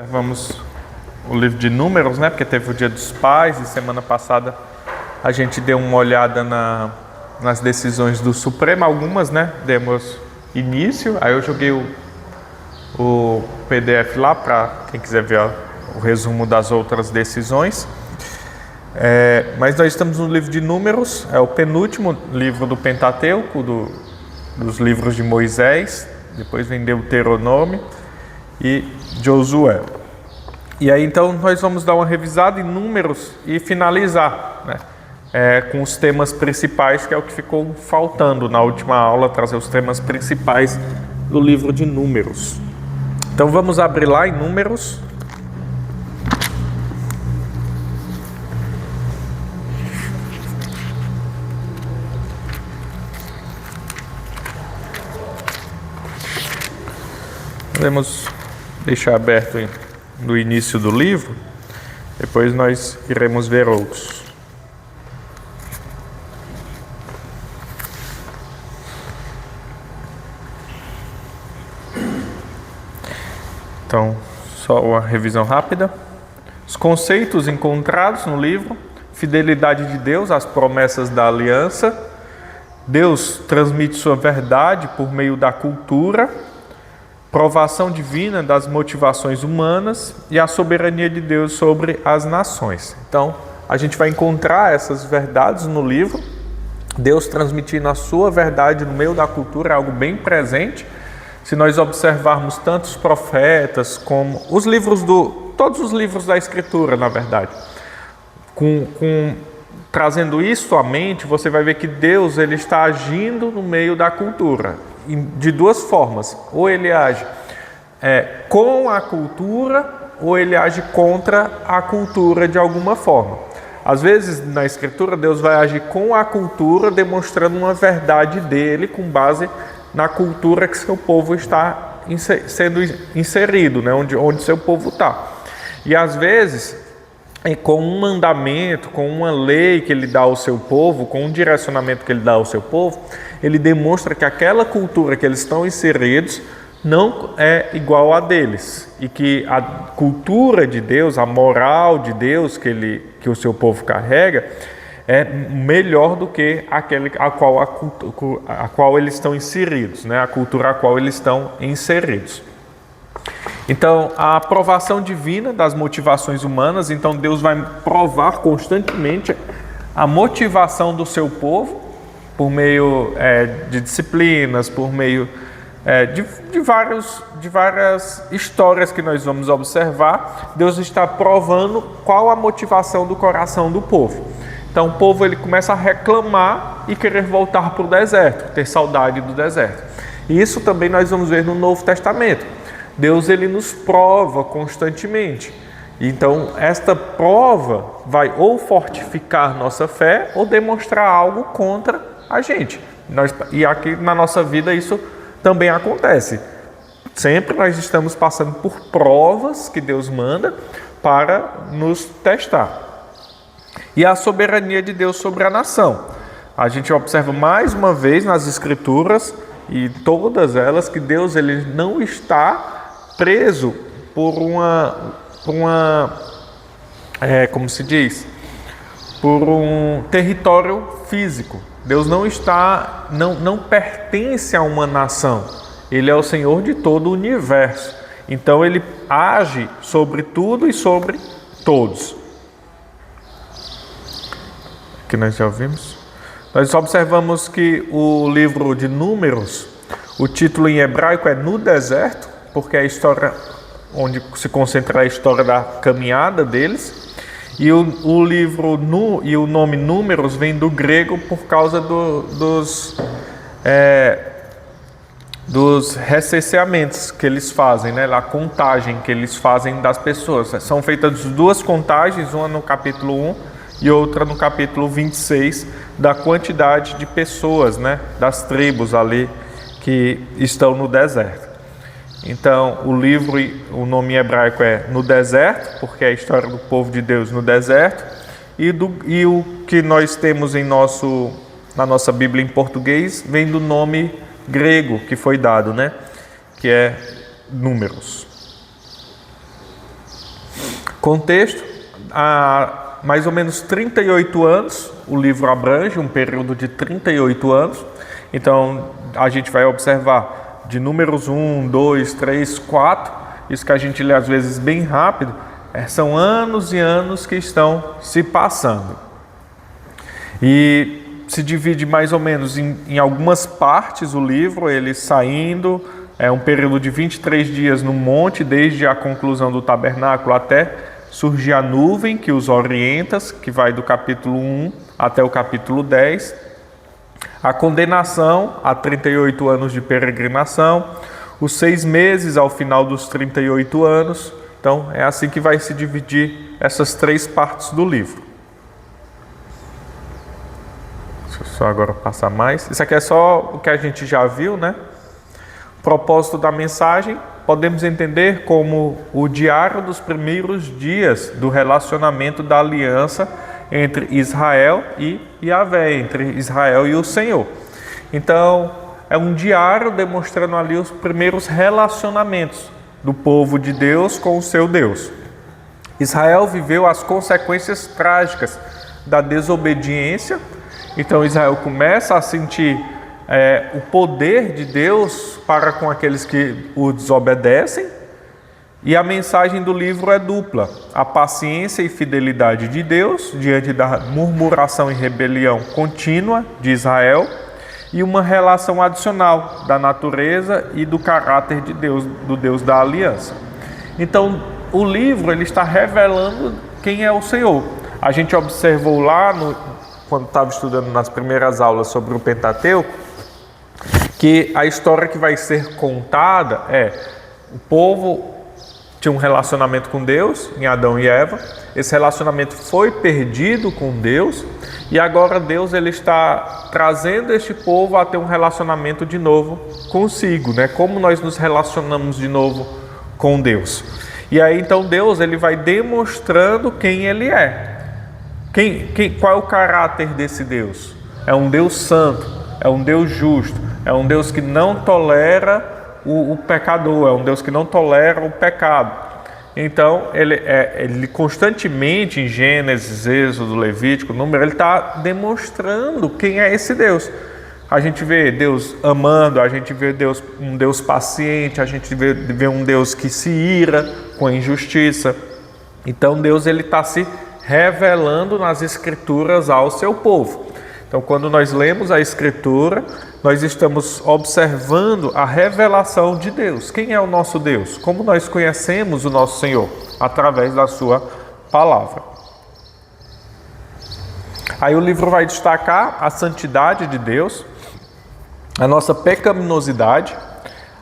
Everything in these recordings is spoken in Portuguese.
Vamos o livro de Números, né? Porque teve o Dia dos Pais e semana passada a gente deu uma olhada nas decisões do Supremo, algumas, né? Demos início, aí eu joguei o PDF lá para quem quiser ver o resumo das outras decisões. Mas nós estamos no livro de Números, é o penúltimo livro do Pentateuco, dos livros de Moisés, depois vem Deuteronômio e Josué. E aí então nós vamos dar uma revisada em Números e finalizar, né, com os temas principais, que é o que ficou faltando na última aula, trazer os temas principais do livro de Números. Então vamos abrir lá em Números. Podemos deixar aberto no início do livro, depois nós iremos ver outros. Então, só uma revisão rápida. Os conceitos encontrados no livro: fidelidade de Deus às promessas da aliança, Deus transmite sua verdade por meio da cultura, provação divina das motivações humanas e a soberania de Deus sobre as nações. Então, a gente vai encontrar essas verdades no livro. Deus transmitindo a sua verdade no meio da cultura é algo bem presente. Se nós observarmos tanto os profetas como os livros todos os livros da Escritura, na verdade, trazendo isso à mente, você vai ver que Deus ele está agindo no meio da cultura de duas formas: ou ele age com a cultura, ou ele age contra a cultura de alguma forma. Às vezes na Escritura Deus vai agir com a cultura, demonstrando uma verdade dele com base na cultura que seu povo está sendo inserido, né? onde seu povo está. E às vezes, com um mandamento, com uma lei que ele dá ao seu povo, com um direcionamento que ele dá ao seu povo, ele demonstra que aquela cultura que eles estão inseridos não é igual a deles, e que a cultura de Deus, a moral de Deus que o seu povo carrega, é melhor do que aquele a qual eles estão inseridos, né? A cultura a qual eles estão inseridos. Então, a aprovação divina das motivações humanas. Então, Deus vai provar constantemente a motivação do seu povo por meio de disciplinas, por meio de várias histórias que nós vamos observar. Deus está provando qual a motivação do coração do povo. Então, o povo ele começa a reclamar e querer voltar para o deserto, ter saudade do deserto. E isso também nós vamos ver no Novo Testamento. Deus ele nos prova constantemente. Então, esta prova vai ou fortificar nossa fé ou demonstrar algo contra a gente. E aqui na nossa vida isso também acontece. Sempre nós estamos passando por provas que Deus manda para nos testar. E a soberania de Deus sobre a nação. A gente observa mais uma vez nas Escrituras, e todas elas, que Deus ele não está preso por como se diz, por um território físico. Deus não pertence a uma nação. Ele é o Senhor de todo o universo. Então ele age sobre tudo e sobre todos. Que nós já ouvimos. Nós observamos que o livro de Números, o título em hebraico é No Deserto, porque é a história onde se concentra a história da caminhada deles. E o livro e o nome Números vem do grego por causa dos recenseamentos que eles fazem, né? A contagem que eles fazem das pessoas. São feitas duas contagens, uma no capítulo 1 e outra no capítulo 26, da quantidade de pessoas, né? Das tribos ali que estão no deserto. Então, o livro, o nome em hebraico é No Deserto, porque é a história do povo de Deus no deserto. E o que nós temos na nossa Bíblia em português vem do nome grego que foi dado, né? Que é Números. Contexto: há mais ou menos 38 anos, o livro abrange um período de 38 anos. Então, a gente vai observar de números 1, 2, 3, 4, isso que a gente lê às vezes bem rápido, são anos e anos que estão se passando. E se divide mais ou menos em algumas partes o livro, ele saindo, um período de 23 dias no monte, desde a conclusão do tabernáculo até surgir a nuvem que os orienta, que vai do capítulo 1 até o capítulo 10. A condenação a 38 anos de peregrinação, os 6 meses ao final dos 38 anos. Então, é assim que vai se dividir essas 3 partes do livro. Deixa eu só agora passar mais. Isso aqui é só o que a gente já viu, né? O propósito da mensagem, podemos entender como o diário dos primeiros dias do relacionamento da aliança entre Israel e Yahvé, entre Israel e o Senhor. Então, é um diário demonstrando ali os primeiros relacionamentos do povo de Deus com o seu Deus. Israel viveu as consequências trágicas da desobediência. Então, Israel começa a sentir o poder de Deus para com aqueles que o desobedecem. E a mensagem do livro é dupla: a paciência e fidelidade de Deus diante da murmuração e rebelião contínua de Israel, e uma relação adicional da natureza e do caráter de Deus, do Deus da aliança. Então, o livro ele está revelando quem é o Senhor. A gente observou lá, quando estava estudando nas primeiras aulas sobre o Pentateuco, que a história que vai ser contada o povo tinha um relacionamento com Deus, em Adão e Eva. Esse relacionamento foi perdido com Deus, e agora Deus ele está trazendo este povo a ter um relacionamento de novo consigo, né? Como nós nos relacionamos de novo com Deus. E aí então Deus ele vai demonstrando quem ele é. Qual é o caráter desse Deus? É um Deus santo, é um Deus justo, é um Deus que não tolera o pecador, é um Deus que não tolera o pecado. Então, ele constantemente, em Gênesis, Êxodo, Levítico, Número, ele está demonstrando quem é esse Deus. A gente vê Deus amando, a gente vê um Deus paciente, a gente vê um Deus que se ira com a injustiça. Então, Deus está se revelando nas Escrituras ao seu povo. Então, quando nós lemos a Escritura, nós estamos observando a revelação de Deus. Quem é o nosso Deus? Como nós conhecemos o nosso Senhor? Através da sua palavra. Aí o livro vai destacar a santidade de Deus, a nossa pecaminosidade,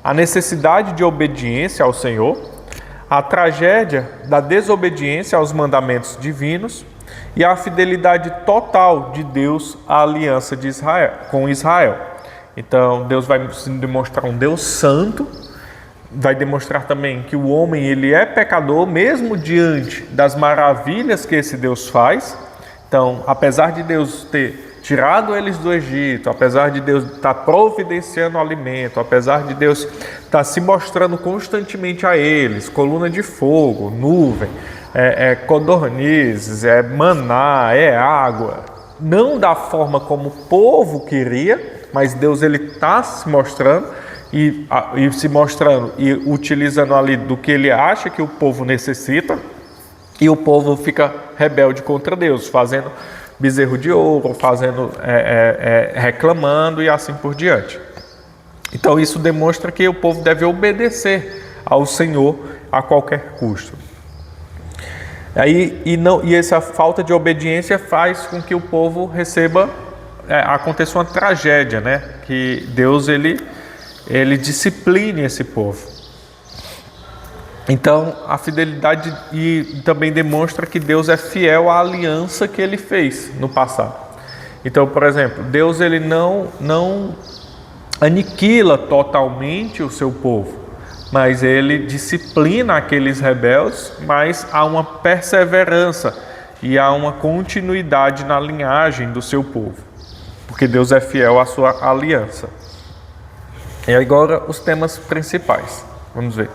a necessidade de obediência ao Senhor, a tragédia da desobediência aos mandamentos divinos e a fidelidade total de Deus à aliança de Israel, com Israel. Então, Deus vai demonstrar um Deus santo, vai demonstrar também que o homem ele é pecador, mesmo diante das maravilhas que esse Deus faz. Então, apesar de Deus ter tirado eles do Egito, apesar de Deus estar providenciando alimento, apesar de Deus estar se mostrando constantemente a eles, coluna de fogo, nuvem, codornizes, maná, água, não da forma como o povo queria, mas Deus ele está se mostrando e se mostrando e utilizando ali do que ele acha que o povo necessita, e o povo fica rebelde contra Deus, fazendo bezerro de ouro, reclamando e assim por diante. Então isso demonstra que o povo deve obedecer ao Senhor a qualquer custo. E essa falta de obediência faz com que o povo aconteça uma tragédia, né? Que Deus ele discipline esse povo. Então a fidelidade e também demonstra que Deus é fiel à aliança que ele fez no passado. Então, por exemplo, Deus ele não aniquila totalmente o seu povo, mas ele disciplina aqueles rebeldes, mas há uma perseverança e há uma continuidade na linhagem do seu povo, porque Deus é fiel à sua aliança. E agora os temas principais, vamos ver.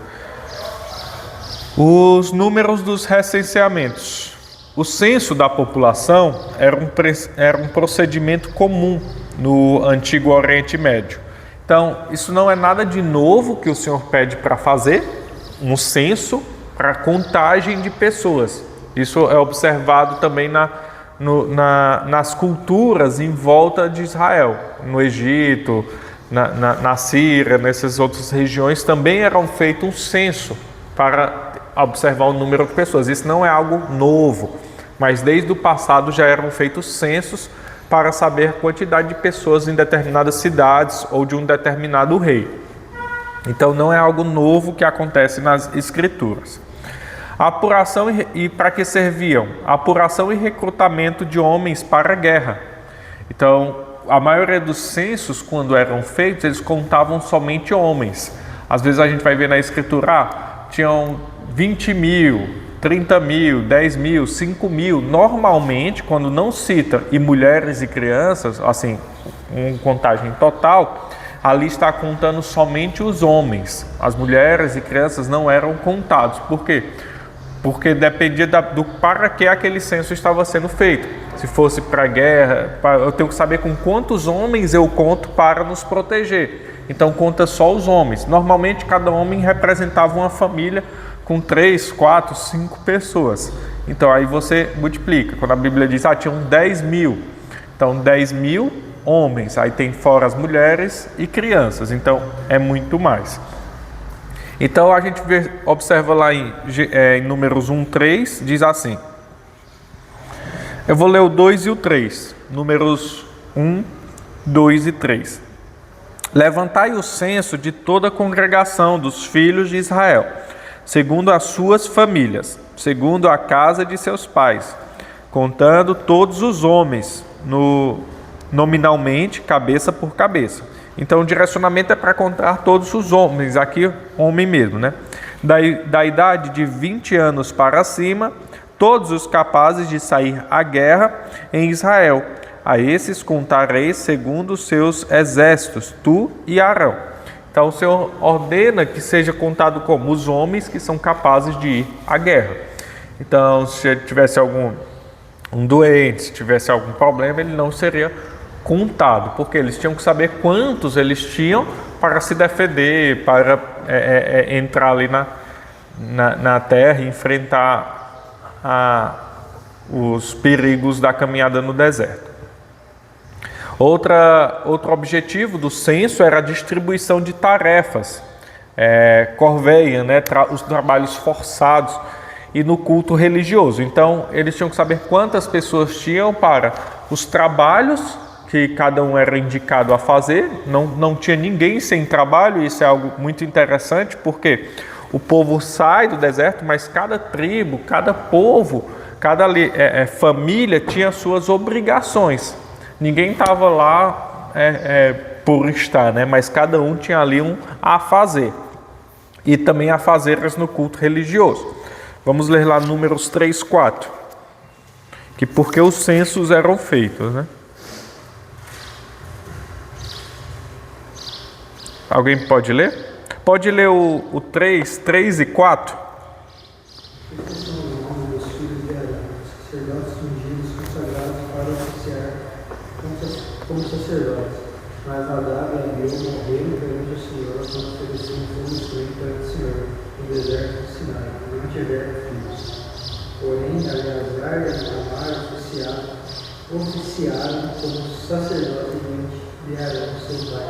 Os números dos recenseamentos. O censo da população era um procedimento comum no Antigo Oriente Médio. Então, isso não é nada de novo que o Senhor pede para fazer, um censo para contagem de pessoas. Isso é observado também nas culturas em volta de Israel, no Egito, na Síria, nessas outras regiões, também eram feito um censo para observar o número de pessoas. Isso não é algo novo, mas desde o passado já eram feitos censos para saber a quantidade de pessoas em determinadas cidades ou de um determinado rei. Então não é algo novo que acontece nas Escrituras. A apuração e para que serviam? A apuração e recrutamento de homens para a guerra. Então, a maioria dos censos, quando eram feitos, eles contavam somente homens. Às vezes a gente vai ver na Escritura, tinham 20 mil, 30 mil, 10 mil, 5 mil. Normalmente, quando não cita e mulheres e crianças, assim, uma contagem total, ali está contando somente os homens. As mulheres e crianças não eram contados. Por quê? Porque dependia do para que aquele censo estava sendo feito. Se fosse para a guerra, eu tenho que saber com quantos homens eu conto para nos proteger. Então conta só os homens. Normalmente cada homem representava uma família com 3, 4, 5 pessoas. Então aí você multiplica. Quando a Bíblia diz, tinham 10 mil. Então 10 mil homens. Aí tem fora as mulheres e crianças. Então é muito mais. Então a gente observa lá em Números 1, 3, diz assim. Eu vou ler o 2 e o 3. Números 1, 2 e 3. Levantai o censo de toda a congregação dos filhos de Israel, segundo as suas famílias, segundo a casa de seus pais, contando todos os homens, nominalmente, cabeça por cabeça. Então o direcionamento é para contar todos os homens, aqui homem mesmo, né? Da idade de 20 anos para cima, todos os capazes de sair à guerra em Israel. A esses contareis segundo os seus exércitos, tu e Arão. Então o Senhor ordena que seja contado como os homens que são capazes de ir à guerra. Então se tivesse algum doente, se tivesse algum problema, ele não seria contado, porque eles tinham que saber quantos eles tinham para se defender, para entrar ali na terra e enfrentar os perigos da caminhada no deserto. Outro objetivo do censo era a distribuição de tarefas, corveia, né, os trabalhos forçados e no culto religioso. Então, eles tinham que saber quantas pessoas tinham para os trabalhos que cada um era indicado a fazer. Não tinha ninguém sem trabalho. Isso é algo muito interessante, porque o povo sai do deserto, mas cada tribo, cada povo, cada família tinha suas obrigações. Ninguém estava lá por estar, né? Mas cada um tinha ali um a fazer. E também afazeres no culto religioso. Vamos ler lá Números 3, 4. Que porque os censos eram feitos, né? Alguém pode ler? Pode ler o 3 e 4? Estes são os nomes dos filhos de Arão, sacerdotes ungidos consagrados para oficiar como sacerdotes. Mas Nadab e Abiú morreram perante o Senhor quando ofereceram fogo estranho perante o Senhor, no deserto de Sinai, e não tiveram filhos. Porém, Eleazar e Itamar oficiaram como sacerdotes de Arão, seu pai.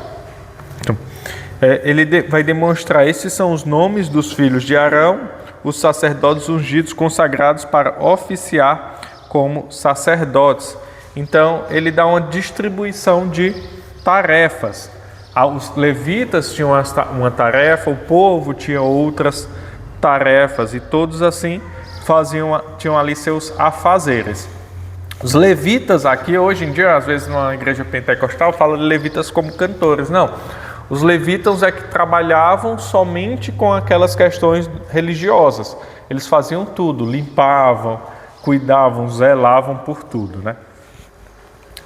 Ele vai demonstrar, esses são os nomes dos filhos de Arão, os sacerdotes ungidos consagrados para oficiar como sacerdotes. Então, ele dá uma distribuição de tarefas. Os levitas tinham uma tarefa, o povo tinha outras tarefas, e todos assim tinham ali seus afazeres. Os levitas aqui, hoje em dia, às vezes numa igreja pentecostal, fala de levitas como cantores. Não. Os levitas é que trabalhavam somente com aquelas questões religiosas. Eles faziam tudo, limpavam, cuidavam, zelavam por tudo, né?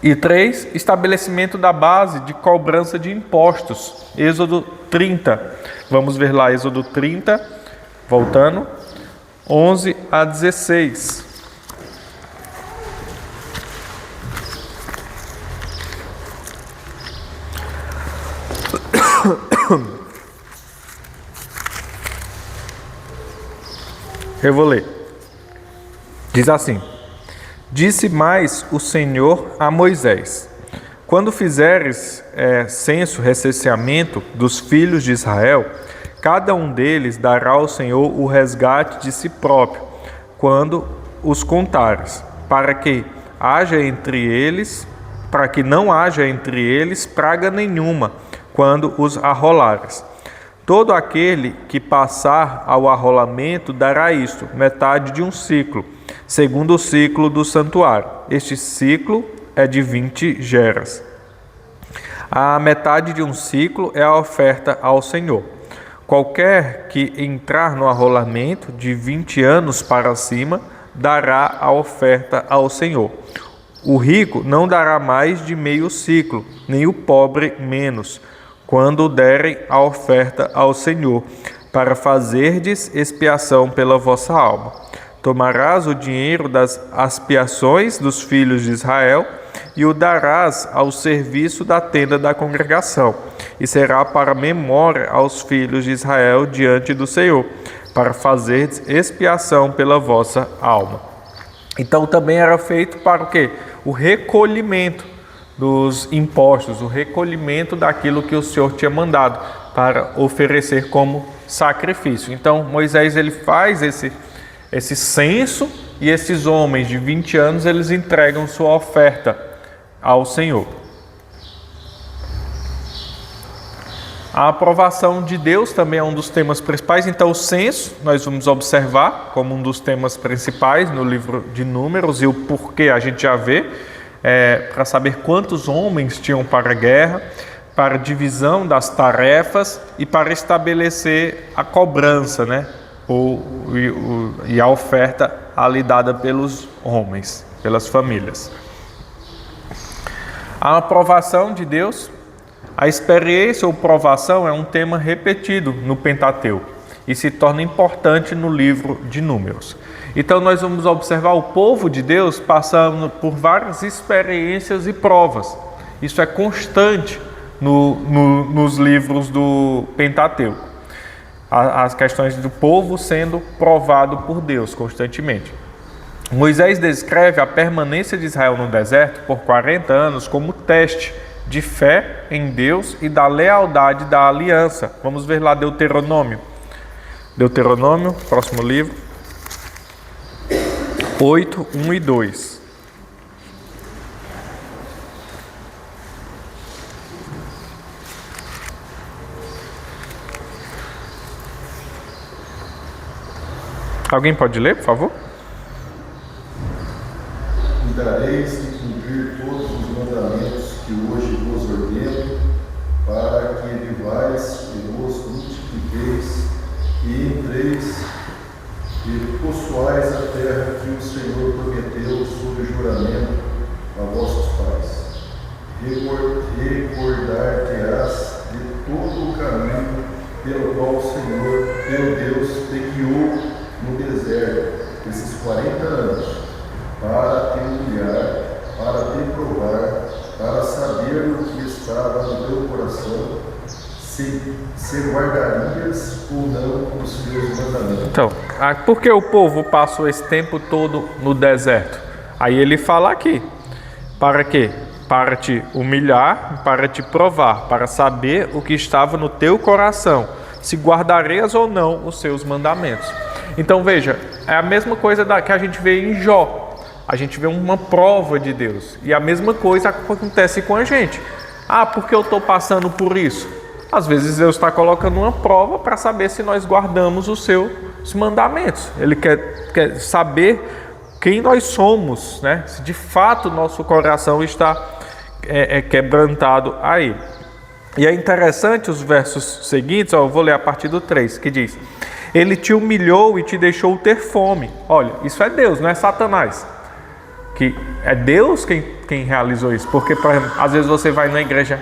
E 3, estabelecimento da base de cobrança de impostos. Êxodo 30. Vamos ver lá Êxodo 30, voltando. 11 a 16. Eu vou ler. Diz assim: Disse mais o Senhor a Moisés: Quando fizeres censo, recenseamento dos filhos de Israel, cada um deles dará ao Senhor o resgate de si próprio, quando os contares, para que não haja entre eles praga nenhuma, quando os arrolares. Todo aquele que passar ao arrolamento dará isto, metade de um ciclo, segundo o ciclo do santuário. Este ciclo é de 20 geras. A metade de um ciclo é a oferta ao Senhor. Qualquer que entrar no arrolamento de 20 anos para cima, dará a oferta ao Senhor. O rico não dará mais de meio ciclo, nem o pobre menos, quando derem a oferta ao Senhor, para fazerdes expiação pela vossa alma. Tomarás o dinheiro das expiações dos filhos de Israel e o darás ao serviço da tenda da congregação, e será para memória aos filhos de Israel diante do Senhor, para fazerdes expiação pela vossa alma. Então também era feito para o quê? O recolhimento dos impostos, o recolhimento daquilo que o Senhor tinha mandado para oferecer como sacrifício. Então Moisés ele faz esse censo e esses homens de 20 anos eles entregam sua oferta ao Senhor. A aprovação de Deus também é um dos temas principais. Então o censo nós vamos observar como um dos temas principais no livro de Números, e o porquê a gente já vê. Para saber quantos homens tinham para a guerra, para a divisão das tarefas e para estabelecer a cobrança, né? E a oferta ali dada pelos homens, pelas famílias. A aprovação de Deus, a experiência ou provação é um tema repetido no Pentateuco e se torna importante no livro de Números. Então nós vamos observar o povo de Deus passando por várias experiências e provas. Isso é constante nos livros do Pentateuco. As questões do povo sendo provado por Deus constantemente. Moisés descreve a permanência de Israel no deserto por 40 anos como teste de fé em Deus e da lealdade da aliança. Vamos ver lá Deuteronômio. Deuteronômio, próximo livro. 8, 1 e 2. Alguém pode ler, por favor? Cuidareis de cumprir todos os mandamentos que hoje vos ordeno, para que vivais e vos multipliqueis e entreis e possuais a terra que o Senhor prometeu sob juramento a vossos pais. Recordar-te-ás de todo o caminho pelo qual o Senhor, teu Deus, te guiou no deserto esses 40 anos, para te humilhar, para te provar, para saber o que estava no teu coração, se guardarias ou não os seus mandamentos. Então, por que o povo passou esse tempo todo no deserto? Aí ele fala aqui, para quê? Para te humilhar, para te provar, para saber o que estava no teu coração, se guardarias ou não os seus mandamentos. Então veja, é a mesma coisa que a gente vê em Jó. A gente vê uma prova de Deus. E a mesma coisa acontece com a gente. Por que eu estou passando por isso? Às vezes Deus está colocando uma prova para saber se nós guardamos os seus mandamentos. Ele quer saber quem nós somos, né? Se de fato nosso coração está quebrantado a Ele. E é interessante os versos seguintes, eu vou ler a partir do 3, que diz: Ele te humilhou e te deixou ter fome. Olha, isso é Deus, não é Satanás. Que é Deus quem realizou isso. Porque, por exemplo, às vezes você vai na igreja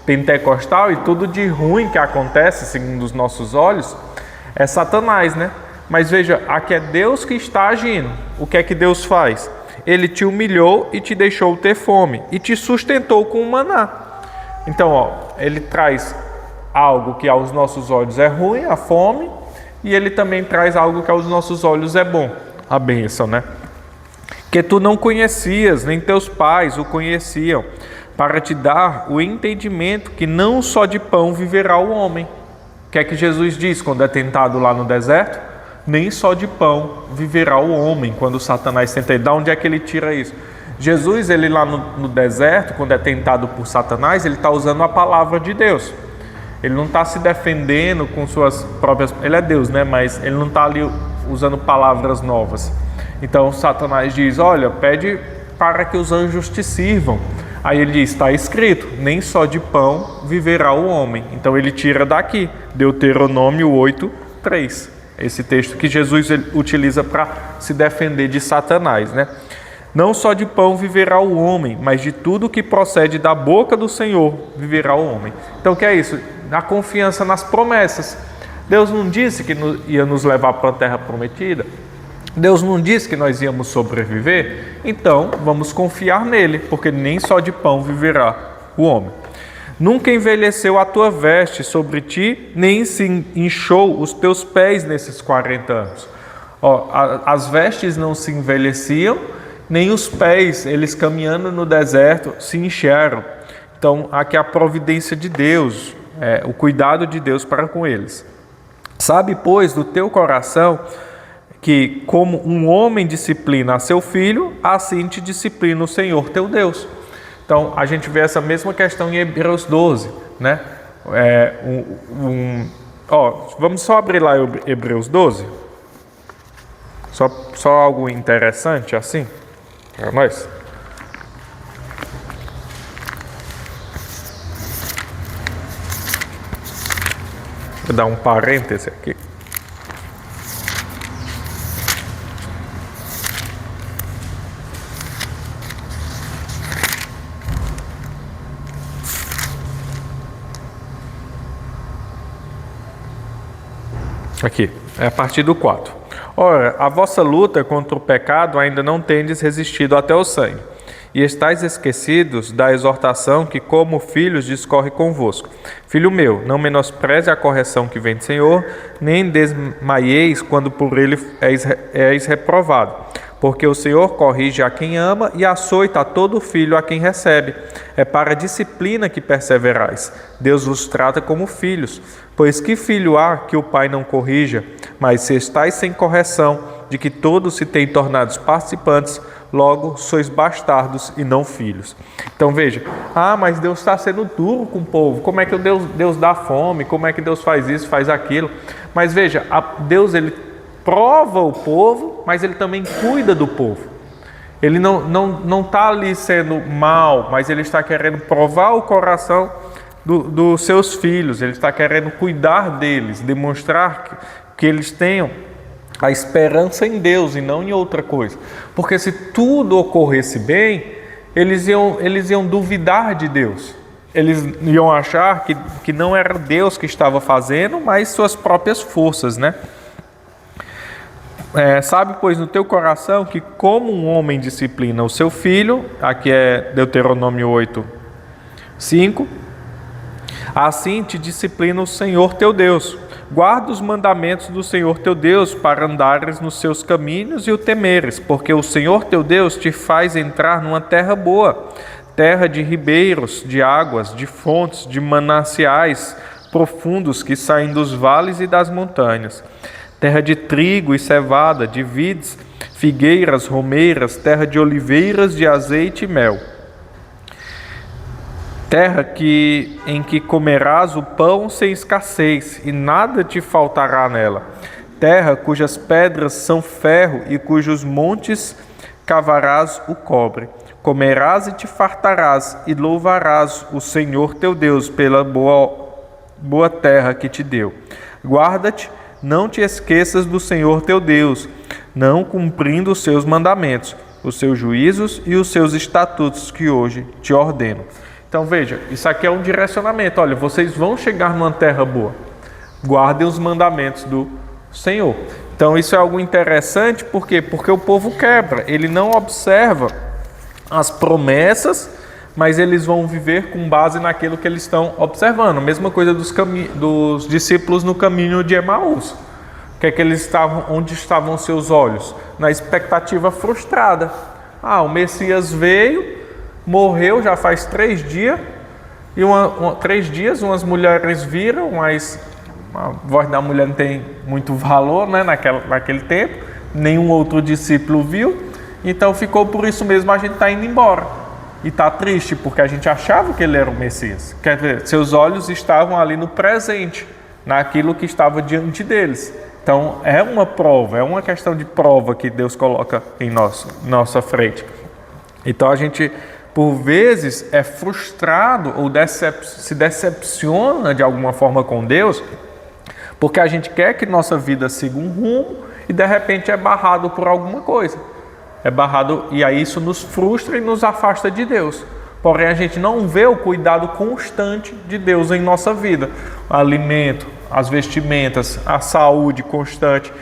pentecostal e tudo de ruim que acontece, segundo os nossos olhos, é Satanás, né? Mas veja, aqui é Deus que está agindo. O que é que Deus faz? Ele te humilhou e te deixou ter fome e te sustentou com o maná. Então, ele traz algo que aos nossos olhos é ruim, a fome, e ele também traz algo que aos nossos olhos é bom, a bênção, né? Que tu não conhecias, nem teus pais o conheciam, para te dar o entendimento que não só de pão viverá o homem. O que é que Jesus diz quando é tentado lá no deserto? Nem só de pão viverá o homem, quando Satanás tenta ele. De onde é que ele tira isso? Jesus, ele lá no deserto, quando é tentado por Satanás, ele está usando a palavra de Deus. Ele não está se defendendo com suas próprias... Ele é Deus, né? Mas ele não está ali usando palavras novas. Então Satanás diz, olha, pede para que os anjos te sirvam. Aí ele diz, está escrito, nem só de pão viverá o homem. Então ele tira daqui, Deuteronômio 8:3. Esse texto que Jesus utiliza para se defender de Satanás, né? Não só de pão viverá o homem, mas de tudo que procede da boca do Senhor viverá o homem. Então o que é isso? A confiança nas promessas. Deus não disse que ia nos levar para a terra prometida? Deus não disse que nós íamos sobreviver? Então vamos confiar nele, porque nem só de pão viverá o homem. Nunca envelheceu a tua veste sobre ti, nem se inchou os teus pés nesses 40 anos. As vestes não se envelheciam, nem os pés, eles caminhando no deserto, se incharam. Então, aqui é a providência de Deus, o cuidado de Deus para com eles. Sabe, pois, do teu coração, que como um homem disciplina a seu filho, assim te disciplina o Senhor teu Deus. Então, a gente vê essa mesma questão em Hebreus 12, né? Vamos só abrir lá Hebreus 12? Só algo interessante assim, para nós. Vou dar um parêntese aqui. Aqui, é a partir do 4. Ora, a vossa luta contra o pecado ainda não tendes resistido até o sangue, e estáis esquecidos da exortação que, como filhos, discorre convosco. Filho meu, não menospreze a correção que vem do Senhor, nem desmaieis quando por ele és reprovado. Porque o Senhor corrige a quem ama e açoita a todo filho a quem recebe. É para a disciplina que perseverais. Deus vos trata como filhos. Pois que filho há que o pai não corrija? Mas se estáis sem correção, de que todos se têm tornados participantes, logo sois bastardos e não filhos. Então veja, mas Deus está sendo duro com o povo. Como é que Deus dá fome? Como é que Deus faz isso, faz aquilo? Mas veja, Deus ele prova o povo, mas ele também cuida do povo. Ele não está ali sendo mal, mas ele está querendo provar o coração dos seus filhos. Ele está querendo cuidar deles, demonstrar que eles tenham a esperança em Deus e não em outra coisa. Porque se tudo ocorresse bem, eles iam duvidar de Deus. Eles iam achar que não era Deus que estava fazendo, mas suas próprias forças, né? Sabe, pois, no teu coração que como um homem disciplina o seu filho, aqui é Deuteronômio 8:5, assim te disciplina o Senhor teu Deus. Guarda os mandamentos do Senhor teu Deus para andares nos seus caminhos e o temeres, porque o Senhor teu Deus te faz entrar numa terra boa, terra de ribeiros, de águas, de fontes, de mananciais profundos que saem dos vales e das montanhas. Terra de trigo e cevada, de vides, figueiras, romeiras, terra de oliveiras, de azeite e mel. Terra em que comerás o pão sem escassez, e nada te faltará nela. Terra cujas pedras são ferro, e cujos montes cavarás o cobre. Comerás e te fartarás, e louvarás o Senhor teu Deus pela boa terra que te deu. Guarda-te, não te esqueças do Senhor teu Deus, não cumprindo os seus mandamentos, os seus juízos e os seus estatutos que hoje te ordeno. Então veja, isso aqui é um direcionamento. Olha, vocês vão chegar numa terra boa. Guardem os mandamentos do Senhor. Então isso é algo interessante, por quê? Porque o povo quebra, ele não observa as promessas, mas eles vão viver com base naquilo que eles estão observando. Mesma coisa dos discípulos no caminho de Emaús. Que é que eles estavam, onde estavam seus olhos? Na expectativa frustrada. O Messias veio, morreu já faz 3 dias, e 3 dias umas mulheres viram, mas a voz da mulher não tem muito valor, né, naquele tempo, nenhum outro discípulo viu, então ficou por isso mesmo, a gente está indo embora. E está triste, porque a gente achava que ele era o Messias. Quer dizer, seus olhos estavam ali no presente, naquilo que estava diante deles. Então é uma prova, é uma questão de prova que Deus coloca em nossa frente. Então a gente, por vezes, é frustrado ou se decepciona de alguma forma com Deus, porque a gente quer que nossa vida siga um rumo e de repente é barrado por alguma coisa. É barrado, e aí isso nos frustra e nos afasta de Deus. Porém a gente não vê o cuidado constante de Deus em nossa vida. O alimento, as vestimentas, a saúde constante.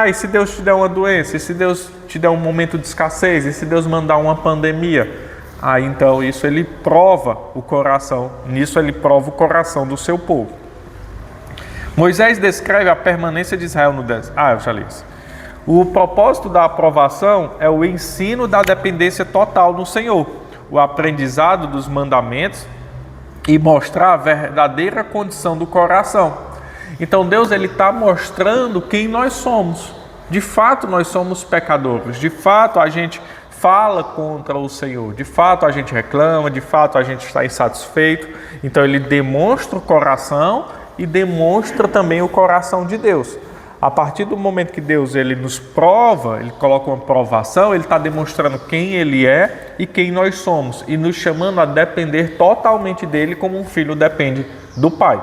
E se Deus te der uma doença? E se Deus te der um momento de escassez? E se Deus mandar uma pandemia? Então isso ele prova o coração. Nisso ele prova o coração do seu povo. Moisés descreve a permanência de Israel no deserto. Eu já li isso. O propósito da aprovação é o ensino da dependência total do Senhor, o aprendizado dos mandamentos e mostrar a verdadeira condição do coração. Então Deus está mostrando quem nós somos. De fato nós somos pecadores, de fato a gente fala contra o Senhor, de fato a gente reclama, de fato a gente está insatisfeito. Então ele demonstra o coração e demonstra também o coração de Deus. A partir do momento que Deus ele nos prova, ele coloca uma provação, ele está demonstrando quem ele é e quem nós somos, e nos chamando a depender totalmente dele, como um filho depende do pai.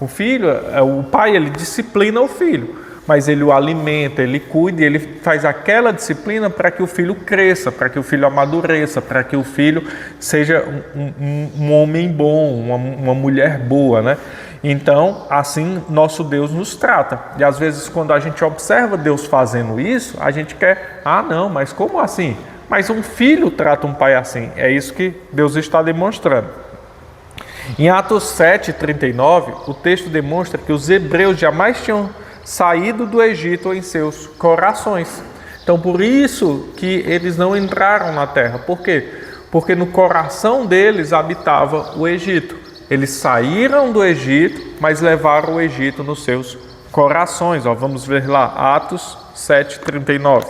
O pai ele disciplina o filho, mas ele o alimenta, ele cuida, ele faz aquela disciplina para que o filho cresça, para que o filho amadureça, para que o filho seja um homem bom, uma mulher boa, né? Então, assim, nosso Deus nos trata. E às vezes, quando a gente observa Deus fazendo isso, a gente quer, não, mas como assim? Mas um filho trata um pai assim. É isso que Deus está demonstrando. Em Atos 7:39, o texto demonstra que os hebreus jamais tinham saído do Egito em seus corações. Então, por isso que eles não entraram na terra. Por quê? Porque no coração deles habitava o Egito. Eles saíram do Egito, mas levaram o Egito nos seus corações. Vamos ver lá, Atos 7:39.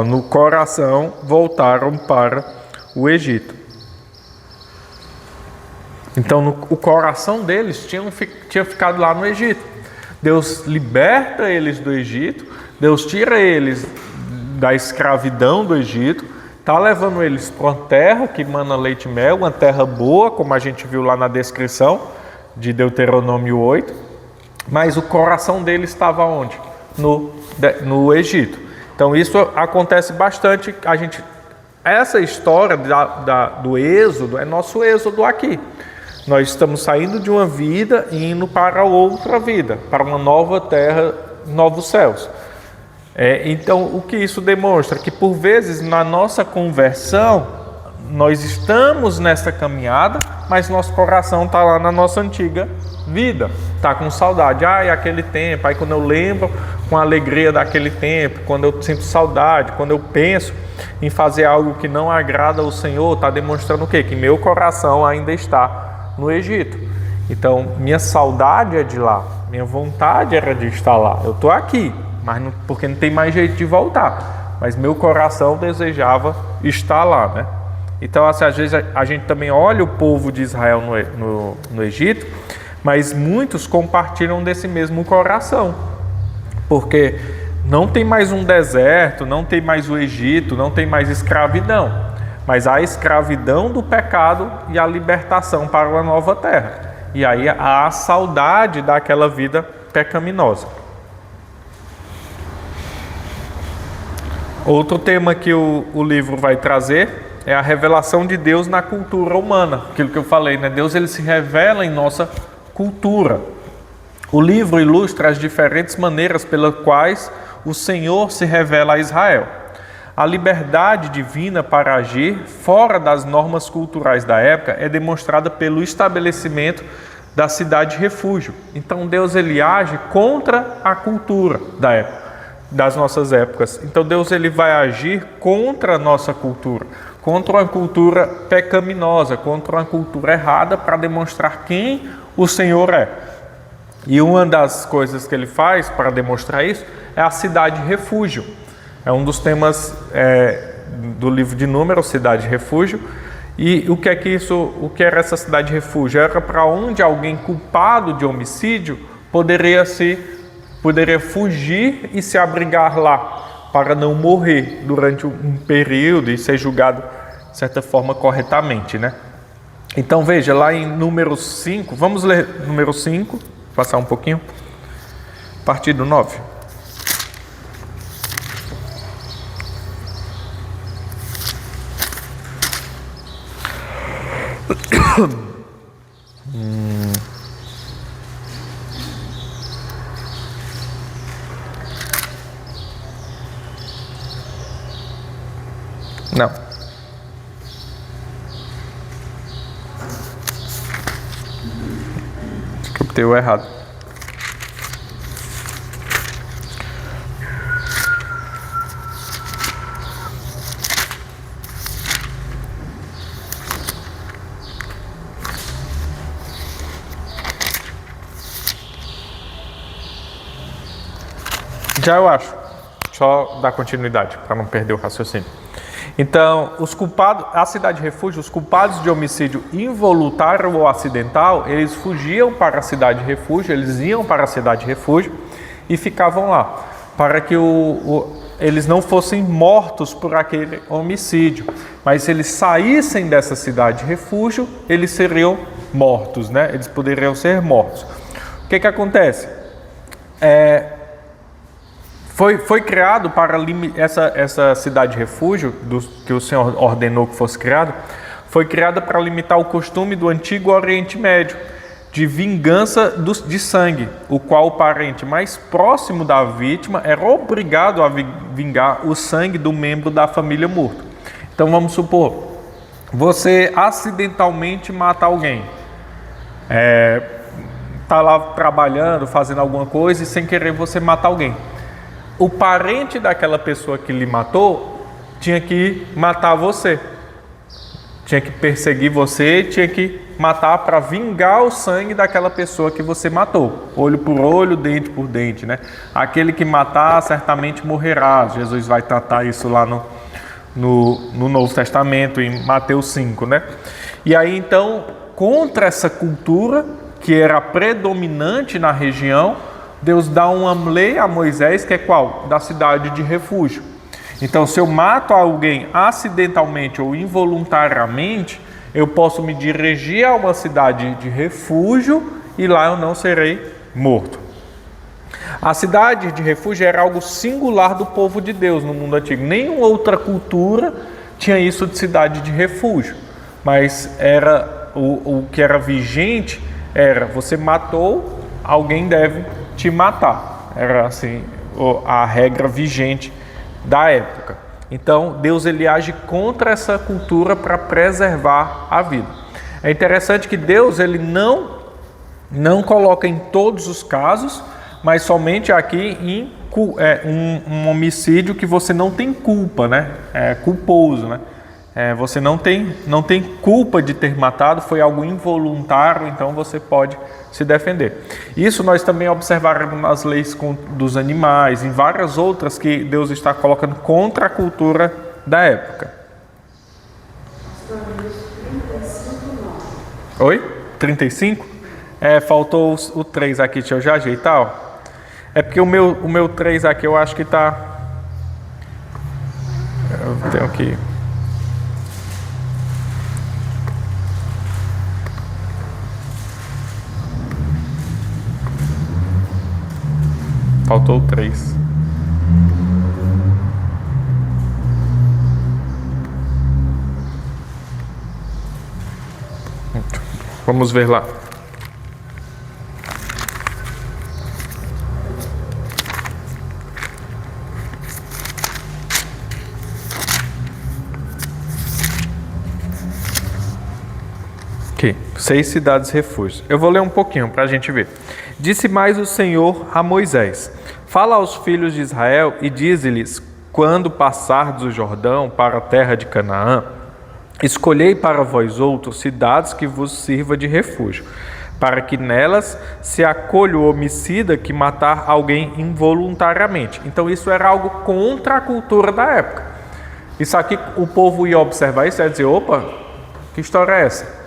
No coração voltaram para o Egito. Então o coração deles tinha ficado lá no Egito. Deus liberta eles do Egito, Deus tira eles da escravidão do Egito, está levando eles para uma terra que mana leite e mel, uma terra boa, como a gente viu lá na descrição de Deuteronômio 8, mas o coração deles estava onde? No Egito. Então isso acontece bastante. Essa história do êxodo é nosso êxodo aqui. Nós estamos saindo de uma vida e indo para outra vida, para uma nova terra, novos céus. Então, o que isso demonstra? Que por vezes na nossa conversão, nós estamos nessa caminhada, mas nosso coração está lá na nossa antiga vida. Está com saudade. Aquele tempo. Aí quando eu lembro com a alegria daquele tempo, quando eu sinto saudade, quando eu penso em fazer algo que não agrada ao Senhor, está demonstrando o quê? Que meu coração ainda está no Egito. Então, minha saudade é de lá, minha vontade era de estar lá. Eu estou aqui, mas porque não tem mais jeito de voltar. Mas meu coração desejava estar lá, né? Então, assim, às vezes a gente também olha o povo de Israel no Egito, mas muitos compartilham desse mesmo coração. Porque não tem mais um deserto, não tem mais o Egito, não tem mais escravidão. Mas há a escravidão do pecado e a libertação para uma nova terra. E aí há a saudade daquela vida pecaminosa. Outro tema que o livro vai trazer é a revelação de Deus na cultura humana. Aquilo que eu falei, né? Deus ele se revela em nossa cultura. O livro ilustra as diferentes maneiras pelas quais o Senhor se revela a Israel. A liberdade divina para agir fora das normas culturais da época é demonstrada pelo estabelecimento da cidade-refúgio. Então Deus ele age contra a cultura da época, das nossas épocas. Então Deus ele vai agir contra a nossa cultura, contra uma cultura pecaminosa, contra uma cultura errada, para demonstrar quem o Senhor é. E uma das coisas que ele faz para demonstrar isso é a cidade-refúgio. É um dos temas do livro de Números, cidade-refúgio. E o que era essa cidade-refúgio? Era para onde alguém culpado de homicídio poderia fugir e se abrigar lá, para não morrer durante um período e ser julgado, de certa forma, corretamente, né? Então veja, lá em Números 5, vamos ler Números 5, passar um pouquinho, a partir do 9. Não. Captei o errado. Já eu acho. Só dar continuidade para não perder o raciocínio. Então, os culpados, a cidade-refúgio, os culpados de homicídio involuntário ou acidental, eles fugiam para a cidade-refúgio, eles iam para a cidade-refúgio e ficavam lá, para que eles não fossem mortos por aquele homicídio, mas se eles saíssem dessa cidade-refúgio, eles seriam mortos, né? Eles poderiam ser mortos. O que acontece? Foi criado para essa cidade-refúgio, que o Senhor ordenou que fosse criado, foi criada para limitar o costume do antigo Oriente Médio, de vingança de sangue, o qual o parente mais próximo da vítima era obrigado a vingar o sangue do membro da família morto. Então vamos supor, você acidentalmente mata alguém, está lá trabalhando, fazendo alguma coisa e sem querer você mata alguém. O parente daquela pessoa que lhe matou tinha que matar você, tinha que perseguir você, tinha que matar para vingar o sangue daquela pessoa que você matou, olho por olho, dente por dente, né? Aquele que matar certamente morrerá. Jesus vai tratar isso lá no Novo Testamento, em Mateus 5, né? E aí então, contra essa cultura que era predominante na região, Deus dá uma lei a Moisés, que é qual? Da cidade de refúgio. Então, se eu mato alguém acidentalmente ou involuntariamente, eu posso me dirigir a uma cidade de refúgio e lá eu não serei morto. A cidade de refúgio era algo singular do povo de Deus no mundo antigo. Nenhuma outra cultura tinha isso de cidade de refúgio. Mas era o que era vigente era: você matou, alguém deve te matar. Era assim a regra vigente da época. Então Deus ele age contra essa cultura para preservar a vida. É interessante que Deus ele não coloca em todos os casos, mas somente aqui em um homicídio que você não tem culpa, né? É culposo, né? Você não tem culpa de ter matado, foi algo involuntário, então você pode se defender. Isso nós também observaremos nas leis dos animais, em várias outras que Deus está colocando contra a cultura da época. Oi? 35? Faltou o 3 aqui, deixa eu já ajeitar, ó. É porque o meu 3 aqui eu acho que está... Eu tenho que... Faltou 3. Vamos ver lá. Aqui, 6 cidades refúgios. Eu vou ler um pouquinho para a gente ver. Disse mais o Senhor a Moisés: fala aos filhos de Israel e dize-lhes: quando passardes o Jordão para a terra de Canaã, escolhei para vós outros cidades que vos sirva de refúgio, para que nelas se acolha o homicida que matar alguém involuntariamente. Então isso era algo contra a cultura da época. Isso aqui o povo ia observar isso e ia dizer: opa, que história é essa?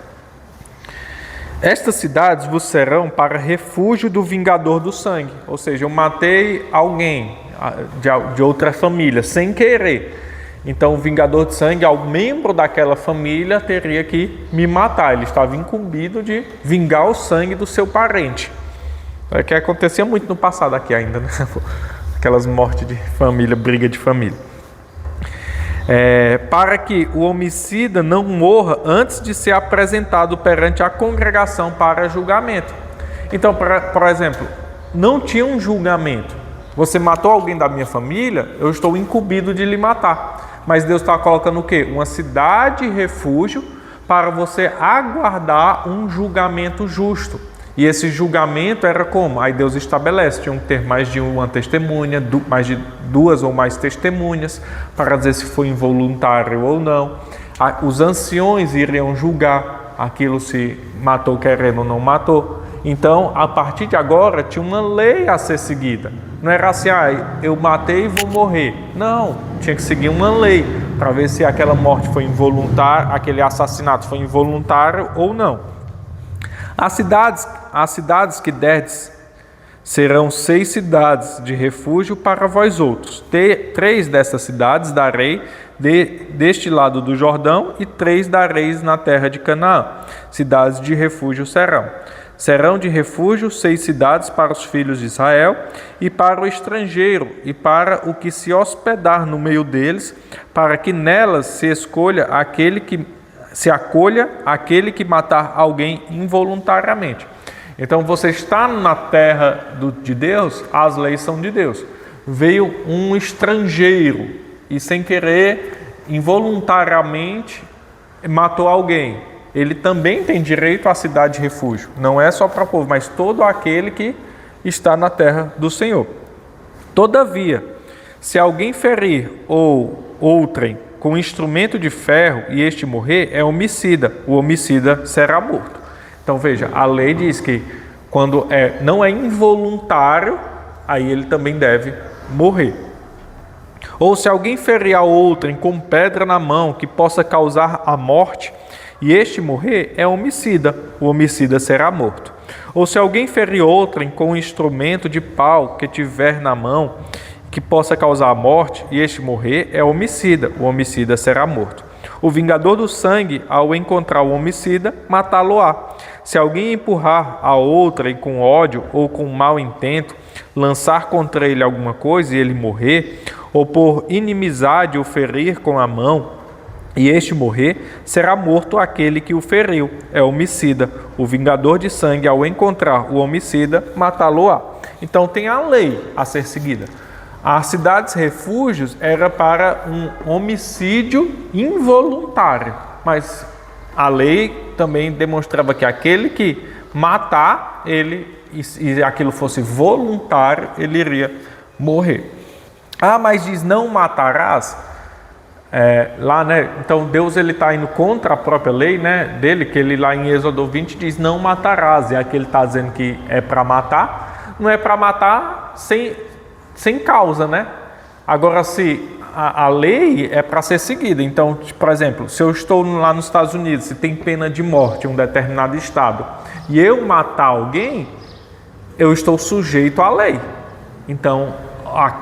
Estas cidades vos serão para refúgio do vingador do sangue. Ou seja, eu matei alguém de outra família sem querer. Então o vingador de sangue, ao membro daquela família, teria que me matar. Ele estava incumbido de vingar o sangue do seu parente. É que acontecia muito no passado aqui ainda, né? Aquelas mortes de família, briga de família. Para que o homicida não morra antes de ser apresentado perante a congregação para julgamento. Então, por exemplo, não tinha um julgamento. Você matou alguém da minha família, eu estou incumbido de lhe matar. Mas Deus está colocando o quê? Uma cidade refúgio para você aguardar um julgamento justo. E esse julgamento era como? Aí Deus estabelece, tinham que ter mais de uma testemunha, mais de 2 ou mais testemunhas, para dizer se foi involuntário ou não. Os anciões iriam julgar aquilo se matou querendo ou não matou. Então, a partir de agora, tinha uma lei a ser seguida. Não era assim, eu matei e vou morrer. Não, tinha que seguir uma lei, para ver se aquela morte foi involuntária, aquele assassinato foi involuntário ou não. As cidades que derdes serão 6 cidades de refúgio para vós outros. 3 dessas cidades darei deste lado do Jordão e 3 dareis na terra de Canaã. Cidades de refúgio serão. Serão de refúgio 6 cidades para os filhos de Israel e para o estrangeiro e para o que se hospedar no meio deles, para que nelas se acolha aquele que matar alguém involuntariamente. Então você está na terra de Deus, as leis são de Deus. Veio um estrangeiro e sem querer, involuntariamente, matou alguém. Ele também tem direito à cidade de refúgio. Não é só para o povo, mas todo aquele que está na terra do Senhor. Todavia, se alguém ferir ou outrem com instrumento de ferro e este morrer, é homicida. O homicida será morto. Então veja, a lei diz que quando não é involuntário, aí ele também deve morrer. Ou se alguém ferir a outrem com pedra na mão que possa causar a morte, e este morrer, é homicida. O homicida será morto. Ou se alguém ferir outrem com um instrumento de pau que tiver na mão, que possa causar a morte, e este morrer, é homicida. O homicida será morto. O vingador do sangue, ao encontrar o homicida, matá-lo-á. Se alguém empurrar a outrem com ódio ou com mau intento, lançar contra ele alguma coisa e ele morrer, ou por inimizade o ferir com a mão, e este morrer, será morto aquele que o feriu, é homicida. O vingador de sangue, ao encontrar o homicida, matá-lo-á. Então tem a lei a ser seguida. As cidades refúgios era para um homicídio involuntário, mas a lei também demonstrava que aquele que matar ele, e aquilo fosse voluntário, ele iria morrer. Mas diz não matarás. Lá, né? Então Deus ele está indo contra a própria lei, né, dele, que ele lá em Êxodo 20 diz não matarás, e aqui ele está dizendo que é para matar, não é para matar sem causa, né? Agora, se a lei é para ser seguida, então, por exemplo, se eu estou lá nos Estados Unidos, se tem pena de morte em um determinado estado, e eu matar alguém, eu estou sujeito à lei. Então,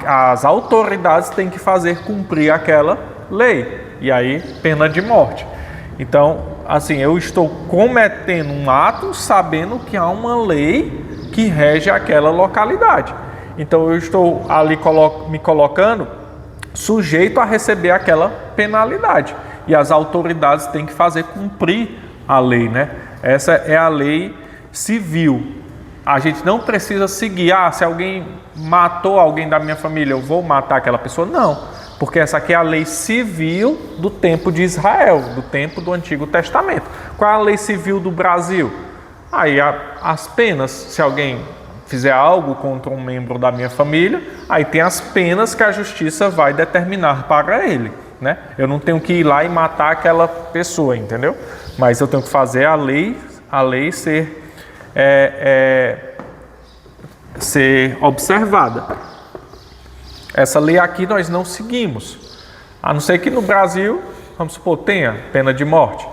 as autoridades têm que fazer cumprir aquela lei, e aí pena de morte. Então, assim, eu estou cometendo um ato sabendo que há uma lei que rege aquela localidade. Então eu estou ali me colocando sujeito a receber aquela penalidade, e as autoridades têm que fazer cumprir a lei, né? Essa é a lei civil. A gente não precisa seguir, se alguém matou alguém da minha família, eu vou matar aquela pessoa. Não, porque essa aqui é a lei civil do tempo de Israel, do tempo do Antigo Testamento. Qual é a lei civil do Brasil? Aí as penas, se alguém fizer algo contra um membro da minha família, aí tem as penas que a justiça vai determinar para ele, né? Eu não tenho que ir lá e matar aquela pessoa, entendeu? Mas eu tenho que fazer a lei ser observada. Essa lei aqui nós não seguimos, a não ser que no Brasil, vamos supor, tenha pena de morte.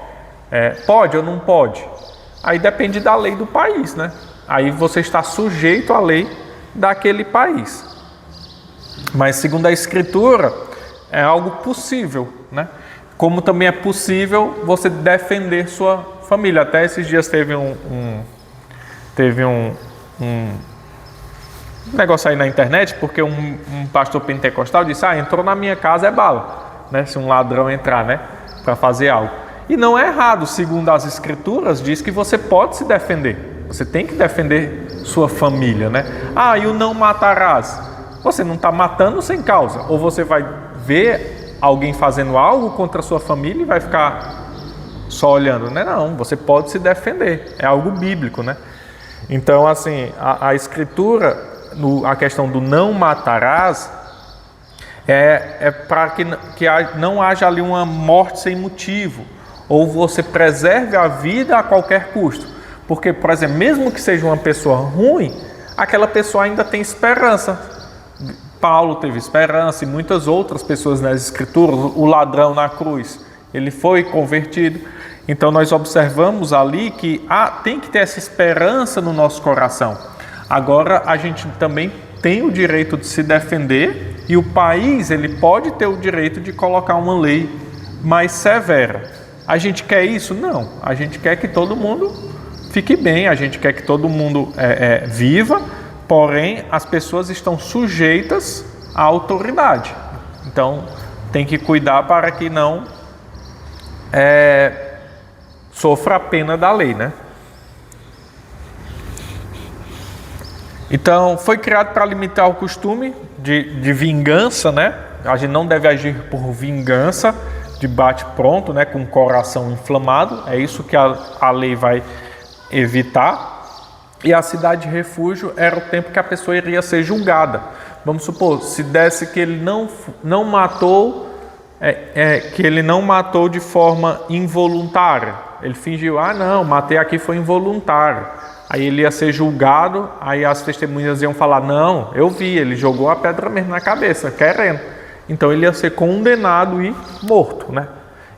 Pode ou não pode? Aí depende da lei do país, né? Aí você está sujeito à lei daquele país. Mas segundo a Escritura, é algo possível, né? Como também é possível você defender sua família. Até esses dias teve um negócio aí na internet, porque um pastor pentecostal disse, entrou na minha casa é bala, né? Se um ladrão entrar, né? Para fazer algo. E não é errado, segundo as Escrituras, diz que você pode se defender. Você tem que defender sua família, né? E o não matarás. Você não está matando sem causa. Ou você vai ver alguém fazendo algo contra a sua família e vai ficar só olhando, né? Não, você pode se defender. É algo bíblico, né? Então, assim, a Escritura, a questão do não matarás, é para que não haja ali uma morte sem motivo. Ou você preserve a vida a qualquer custo. Porque, por exemplo, mesmo que seja uma pessoa ruim, aquela pessoa ainda tem esperança. Paulo teve esperança e muitas outras pessoas nas Escrituras, o ladrão na cruz, ele foi convertido. Então nós observamos ali que tem que ter essa esperança no nosso coração. Agora a gente também tem o direito de se defender e o país ele pode ter o direito de colocar uma lei mais severa. A gente quer isso? Não. A gente quer que todo mundo fique bem, a gente quer que todo mundo viva, porém as pessoas estão sujeitas à autoridade. Então tem que cuidar para que não sofra a pena da lei, né? Então foi criado para limitar o costume de vingança, né? A gente não deve agir por vingança, de bate-pronto, né? Com o coração inflamado. É isso que a lei vai evitar. E a cidade de refúgio era o tempo que a pessoa iria ser julgada. Vamos supor, se desse que ele não matou, que ele não matou de forma involuntária. Ele fingiu, não, matei aqui foi involuntário. Aí ele ia ser julgado, aí as testemunhas iam falar, não, eu vi, ele jogou a pedra mesmo na cabeça, querendo. Então ele ia ser condenado e morto, né?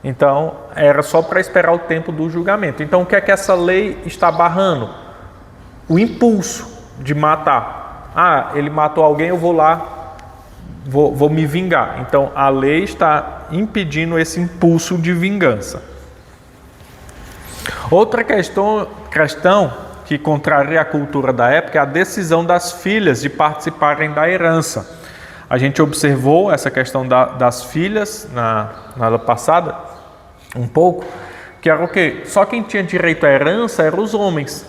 Então era só para esperar o tempo do julgamento. Então o que é que essa lei está barrando? O impulso de matar. Ele matou alguém, eu vou lá, vou me vingar. Então a lei está impedindo esse impulso de vingança. Outra questão que contraria a cultura da época é a decisão das filhas de participarem da herança. A gente observou essa questão das filhas na aula passada, um pouco, que era o quê? Só quem tinha direito à herança eram os homens.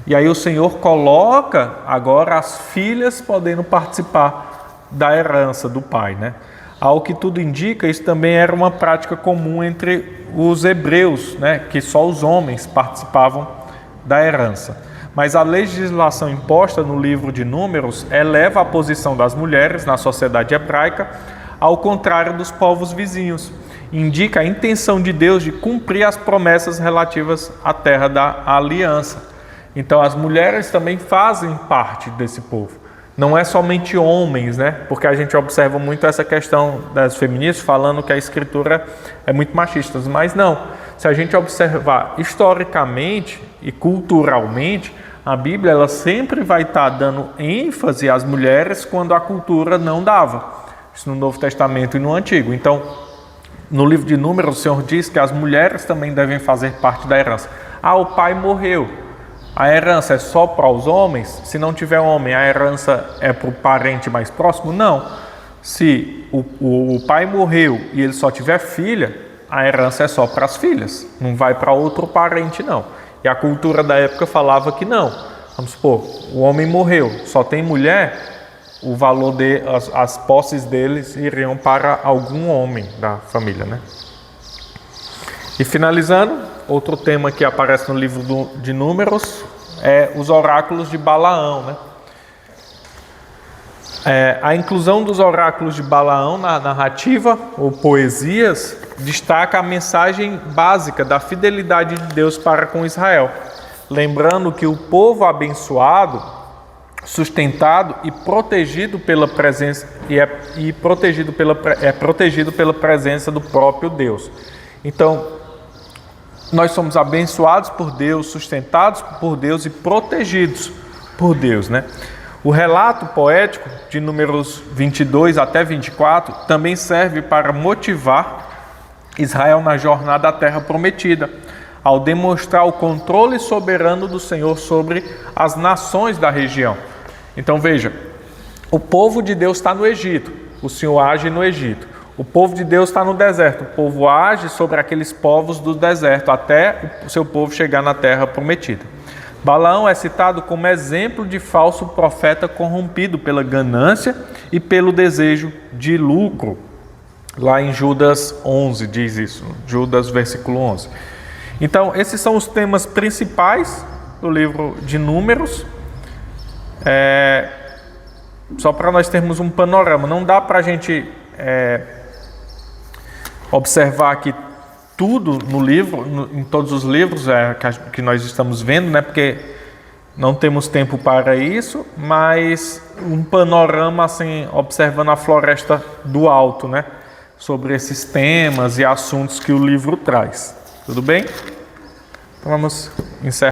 E aí o Senhor coloca agora as filhas podendo participar da herança do pai, né? Ao que tudo indica, isso também era uma prática comum entre os hebreus, né? Que só os homens participavam da herança. Mas a legislação imposta no livro de Números eleva a posição das mulheres na sociedade hebraica, ao contrário dos povos vizinhos. Indica a intenção de Deus de cumprir as promessas relativas à terra da aliança. Então as mulheres também fazem parte desse povo. Não é somente homens, né? Porque a gente observa muito essa questão das feministas falando que a Escritura é muito machista. Mas não. Se a gente observar historicamente e culturalmente, a Bíblia ela sempre vai estar dando ênfase às mulheres quando a cultura não dava. Isso no Novo Testamento e no Antigo. Então, no livro de Números, o Senhor diz que as mulheres também devem fazer parte da herança. O pai morreu. A herança é só para os homens? Se não tiver homem, a herança é para o parente mais próximo? Não. Se o pai morreu e ele só tiver filha, a herança é só para as filhas. Não vai para outro parente, não. E a cultura da época falava que não. Vamos supor, o homem morreu, só tem mulher, o valor as posses deles iriam para algum homem da família, né? E finalizando, outro tema que aparece no livro de Números é os oráculos de Balaão, né? A inclusão dos oráculos de Balaão na narrativa ou poesias destaca a mensagem básica da fidelidade de Deus para com Israel, lembrando que o povo abençoado, sustentado e protegido pela presença protegido pela presença do próprio Deus. Então, nós somos abençoados por Deus, sustentados por Deus e protegidos por Deus, né? O relato poético de Números 22 até 24 também serve para motivar Israel na jornada à Terra Prometida, ao demonstrar o controle soberano do Senhor sobre as nações da região. Então veja, o povo de Deus está no Egito, o Senhor age no Egito. O povo de Deus está no deserto, o povo age sobre aqueles povos do deserto até o seu povo chegar na Terra Prometida. Balaão é citado como exemplo de falso profeta corrompido pela ganância e pelo desejo de lucro. Lá em Judas 11 diz isso, Judas versículo 11. Então, esses são os temas principais do livro de Números. Só para nós termos um panorama, não dá para a gente observar aqui tudo no livro, em todos os livros que nós estamos vendo, né? Porque não temos tempo para isso, mas um panorama assim, observando a floresta do alto, né? Sobre esses temas e assuntos que o livro traz. Tudo bem? Então vamos encerrar.